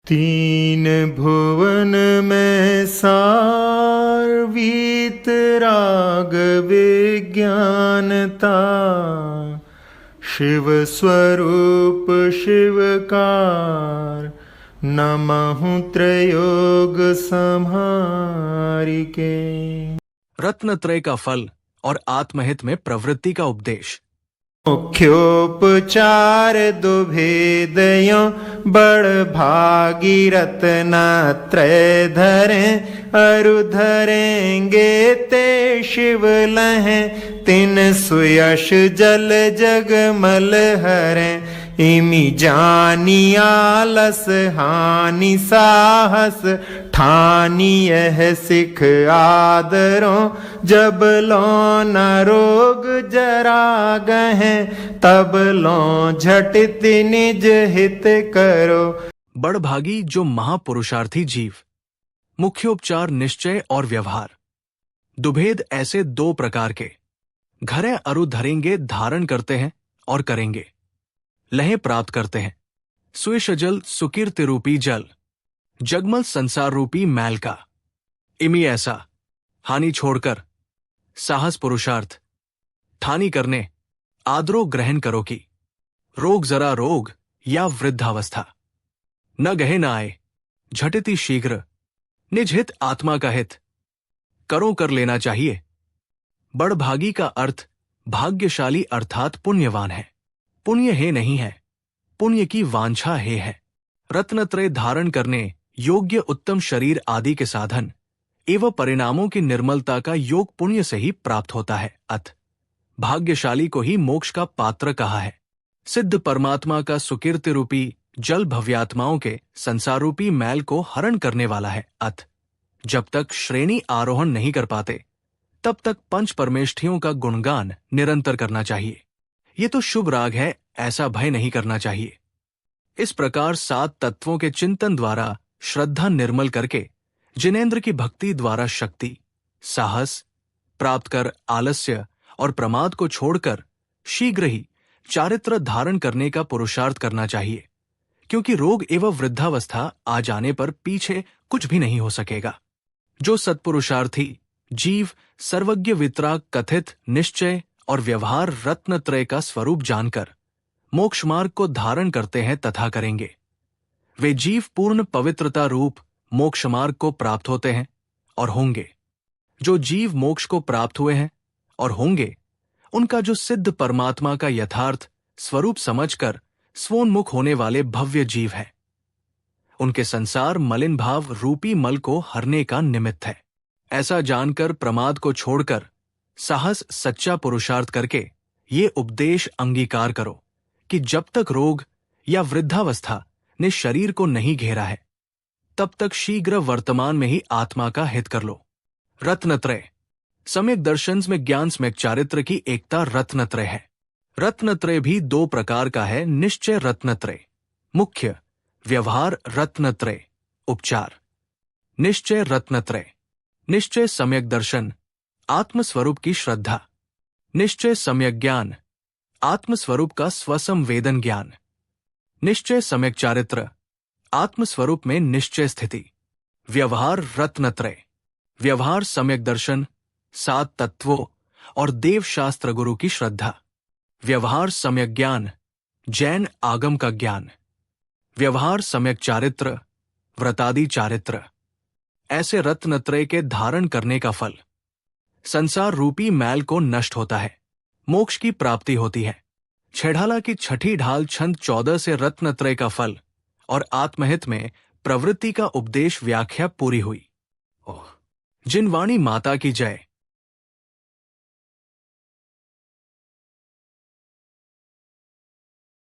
तीन भुवन में सार वीतराग विज्ञानता, शिव स्वरूप शिवकार, नमहु त्रयोग संहारिके। रत्नत्रय का फल और आत्महित में प्रवृत्ति का उपदेश। मुख्योपचार दुभेदयों बड़ भागी रत्नत्रय धरें, अरु धरेंगे ते शिव लहें, तिन सुयश जल जगमल हरें। इमि जानी आलस हानि साहस, ठानी यह सिख आदरों, जब लो न रोग जरा गहें, तब लो झटित निज हित करो। बड़भागी जो महापुरुषार्थी जीव। मुख्योपचार निश्चय और व्यवहार। दुभेद ऐसे दो प्रकार के। घरें अरु धरेंगे धारण करते हैं और करेंगे, लहें प्राप्त करते हैं। सुयश जल सुकीर्ति रूपी जल, जगमल संसार रूपी मैल का। इमी ऐसा हानि छोड़कर साहस पुरुषार्थ, ठानी करने आदरो ग्रहण करो की। रोग जरा रोग या वृद्धावस्था, न गहे न आए, झटिति शीघ्र, निज हित आत्मा का हित करो कर लेना चाहिए। बड़भागी का अर्थ भाग्यशाली अर्थात पुण्यवान है। पुण्य है नहीं है, पुण्य की वांछा है। रत्नत्रय धारण करने योग्य उत्तम शरीर आदि के साधन एवं परिणामों की निर्मलता का योग पुण्य से ही प्राप्त होता है। अत भाग्यशाली को ही मोक्ष का पात्र कहा है। सिद्ध परमात्मा का सुकीर्ति रूपी जल भव्यात्माओं के संसार रूपी मैल को हरण करने वाला है। अत जब तक श्रेणी आरोहण नहीं कर पाते, तब तक पंच परमेष्ठियों का गुणगान निरंतर करना चाहिए। ये तो शुभ राग है, ऐसा भय नहीं करना चाहिए। इस प्रकार 7 तत्वों के चिंतन द्वारा श्रद्धा निर्मल करके जिनेंद्र की भक्ति द्वारा शक्ति, साहस प्राप्त कर आलस्य और प्रमाद को छोड़कर शीघ्र ही चारित्र धारण करने का पुरुषार्थ करना चाहिए, क्योंकि रोग एवं वृद्धावस्था आ जाने पर पीछे कुछ भी नहीं हो सकेगा। जो सत्पुरुषार्थी जीव सर्वज्ञ वितराग कथित निश्चय और व्यवहार रत्नत्रय का स्वरूप जानकर मोक्ष मार्ग को धारण करते हैं तथा करेंगे, वे जीव पूर्ण पवित्रता रूप मोक्ष मार्ग को प्राप्त होते हैं और होंगे। जो जीव मोक्ष को प्राप्त हुए हैं और होंगे, उनका जो सिद्ध परमात्मा का यथार्थ स्वरूप समझकर स्वोन्मुख होने वाले भव्य जीव है, उनके संसार मलिन भाव रूपी मल को हरने का निमित्त है। ऐसा जानकर प्रमाद को छोड़कर साहस सच्चा पुरुषार्थ करके ये उपदेश अंगीकार करो कि जब तक रोग या वृद्धावस्था ने शरीर को नहीं घेरा है, तब तक शीघ्र वर्तमान में ही आत्मा का हित कर लो। रत्नत्रय सम्यक दर्शन में ज्ञान सम्यक चारित्र की एकता रत्नत्रय है। रत्नत्रय भी 2 प्रकार का है। निश्चय रत्नत्रय मुख्य, व्यवहार रत्नत्रय उपचार। निश्चय रत्नत्रय। निश्चय सम्यक दर्शन, आत्मस्वरूप की श्रद्धा। निश्चय सम्यक ज्ञान, आत्मस्वरूप का स्वसंवेदन ज्ञान। निश्चय सम्यक चारित्र, आत्मस्वरूप में निश्चय स्थिति। व्यवहार रत्नत्रय। व्यवहार सम्यक दर्शन, 7 तत्वों और देव शास्त्र गुरु की श्रद्धा। व्यवहार सम्यक ज्ञान, जैन आगम का ज्ञान। व्यवहार सम्यक चारित्र, व्रतादि चारित्र। ऐसे रत्नत्रय के धारण करने का फल संसार रूपी मैल को नष्ट होता है, मोक्ष की प्राप्ति होती है। छेढ़ाला की छठी ढाल छंद 14 से रत्नत्रय का फल और आत्महित में प्रवृत्ति का उपदेश व्याख्या पूरी हुई। जिन वाणी माता की जय।